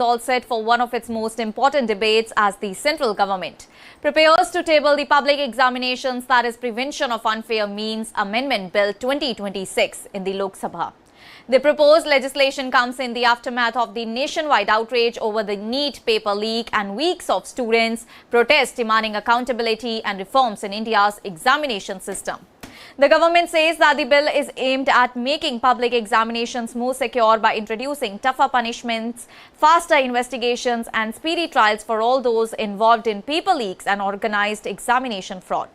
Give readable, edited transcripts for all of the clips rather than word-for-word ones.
all set for one of its most important debates as the central government prepares to table the Public Examinations, that is Prevention of Unfair Means Amendment Bill 2026 in the Lok Sabha. The proposed legislation comes in the aftermath of the nationwide outrage over the NEET paper leak and weeks of students' protests demanding accountability and reforms in India's examination system. The government says that the bill is aimed at making public examinations more secure by introducing tougher punishments, faster investigations and speedy trials for all those involved in paper leaks and organized examination fraud.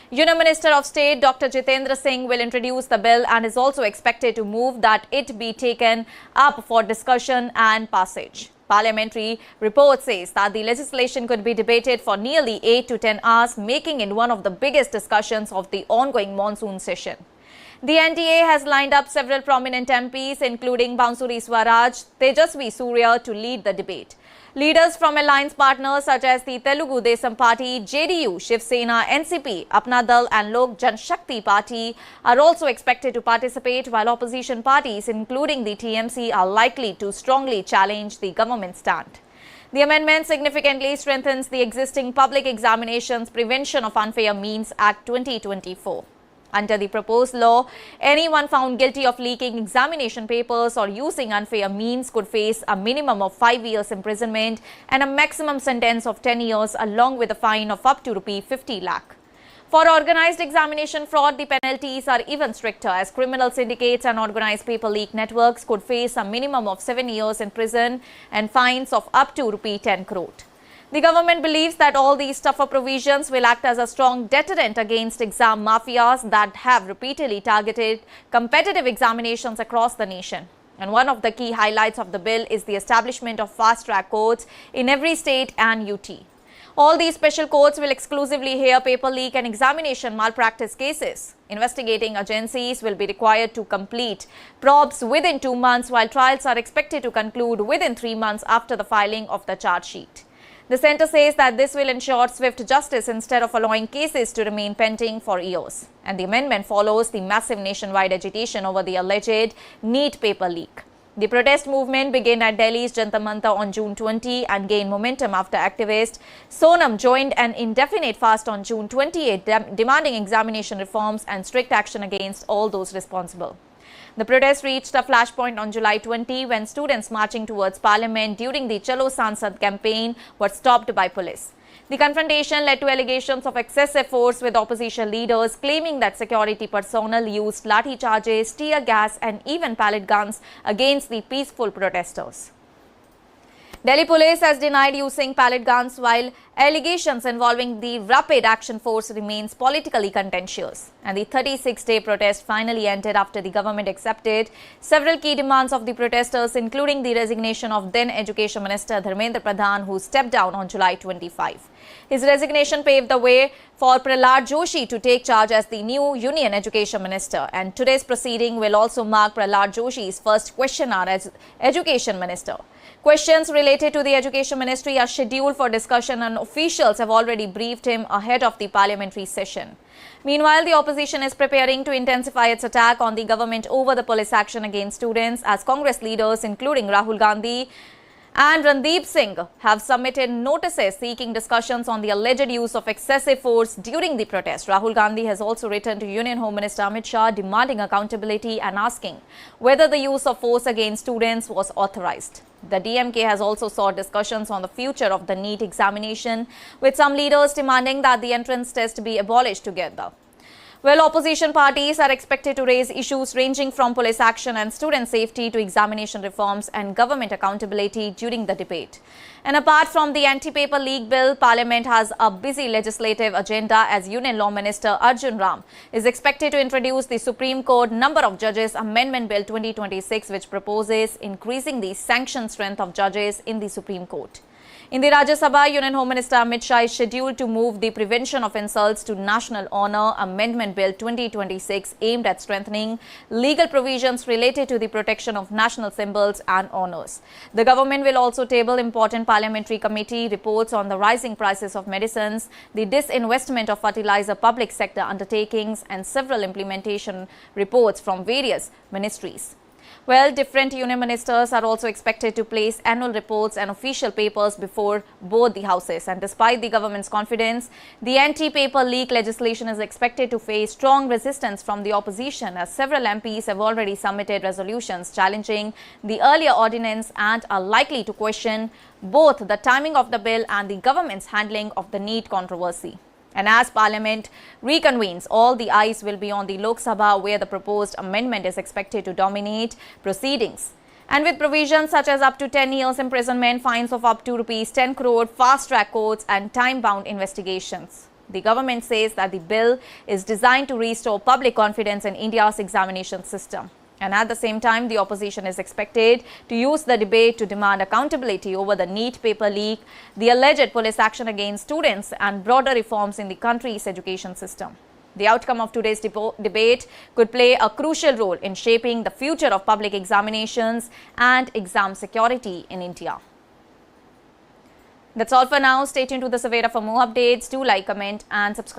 Union Minister of State Dr. Jitendra Singh will introduce the bill and is also expected to move that it be taken up for discussion and passage. Parliamentary report says that the legislation could be debated for nearly 8 to 10 hours, making it one of the biggest discussions of the ongoing monsoon session. The NDA has lined up several prominent MPs, including Bansuri Swaraj, Tejasvi Surya, to lead the debate. Leaders from alliance partners such as the Telugu Desam Party, JDU, Shiv Sena, NCP, Apna Dal and Lok Janshakti Party are also expected to participate, while opposition parties, including the TMC, are likely to strongly challenge the government stand. The amendment significantly strengthens the existing Public Examinations Prevention of Unfair Means Act 2024. Under the proposed law, anyone found guilty of leaking examination papers or using unfair means could face a minimum of 5 years imprisonment and a maximum sentence of 10 years along with a fine of up to ₹50 lakh. For organized examination fraud, the penalties are even stricter, as criminal syndicates and organized paper leak networks could face a minimum of 7 years in prison and fines of up to ₹10 crore. The government believes that all these tougher provisions will act as a strong deterrent against exam mafias that have repeatedly targeted competitive examinations across the nation. And one of the key highlights of the bill is the establishment of fast-track courts in every state and UT. All these special courts will exclusively hear paper leak and examination malpractice cases. Investigating agencies will be required to complete probes within 2 months, while trials are expected to conclude within 3 months after the filing of the charge sheet. The centre says that this will ensure swift justice instead of allowing cases to remain pending for years. And the amendment follows the massive nationwide agitation over the alleged NEET paper leak. The protest movement began at Delhi's Jantar Mantar on June 20 and gained momentum after activist Sonam joined an indefinite fast on June 28, demanding examination reforms and strict action against all those responsible. The protest reached a flashpoint on July 20 when students marching towards Parliament during the Chalo Sansad campaign were stopped by police. The confrontation led to allegations of excessive force, with opposition leaders claiming that security personnel used lathi charges, tear gas and even pellet guns against the peaceful protesters. Delhi police has denied using pellet guns, while allegations involving the Rapid Action Force remains politically contentious. And the 36-day protest finally ended after the government accepted several key demands of the protesters, including the resignation of then Education Minister Dharmendra Pradhan, who stepped down on July 25. His resignation paved the way for Prahlad Joshi to take charge as the new Union Education Minister. And today's proceeding will also mark Prahlad Joshi's first question hour as Education Minister. Questions related to the Education Ministry are scheduled for discussion, and officials have already briefed him ahead of the parliamentary session. Meanwhile, the opposition is preparing to intensify its attack on the government over the police action against students, as Congress leaders including Rahul Gandhi and Randeep Singh have submitted notices seeking discussions on the alleged use of excessive force during the protest. Rahul Gandhi has also written to Union Home Minister Amit Shah demanding accountability and asking whether the use of force against students was authorized. The DMK has also sought discussions on the future of the NEET examination, with some leaders demanding that the entrance test be abolished together. Well, opposition parties are expected to raise issues ranging from police action and student safety to examination reforms and government accountability during the debate. And apart from the anti-paper leak bill, Parliament has a busy legislative agenda, as Union Law Minister Arjun Ram is expected to introduce the Supreme Court Number of Judges Amendment Bill 2026, which proposes increasing the sanction strength of judges in the Supreme Court. In the Rajya Sabha, Union Home Minister Amit Shah is scheduled to move the Prevention of Insults to National Honour Amendment Bill 2026, aimed at strengthening legal provisions related to the protection of national symbols and honours. The government will also table important parliamentary committee reports on the rising prices of medicines, the disinvestment of fertilizer public sector undertakings and several implementation reports from various ministries. Well, different union ministers are also expected to place annual reports and official papers before both the houses. And despite the government's confidence, the anti-paper leak legislation is expected to face strong resistance from the opposition, as several MPs have already submitted resolutions challenging the earlier ordinance and are likely to question both the timing of the bill and the government's handling of the NEET controversy. And as Parliament reconvenes, all the eyes will be on the Lok Sabha, where the proposed amendment is expected to dominate proceedings. And with provisions such as up to 10 years imprisonment, fines of up to ₹10 crore, fast-track courts and time-bound investigations. The government says that the bill is designed to restore public confidence in India's examination system. And at the same time, the opposition is expected to use the debate to demand accountability over the NEET paper leak, the alleged police action against students, and broader reforms in the country's education system. The outcome of today's debate could play a crucial role in shaping the future of public examinations and exam security in India. That's all for now. Stay tuned to the Savera for more updates. Do like, comment, and subscribe.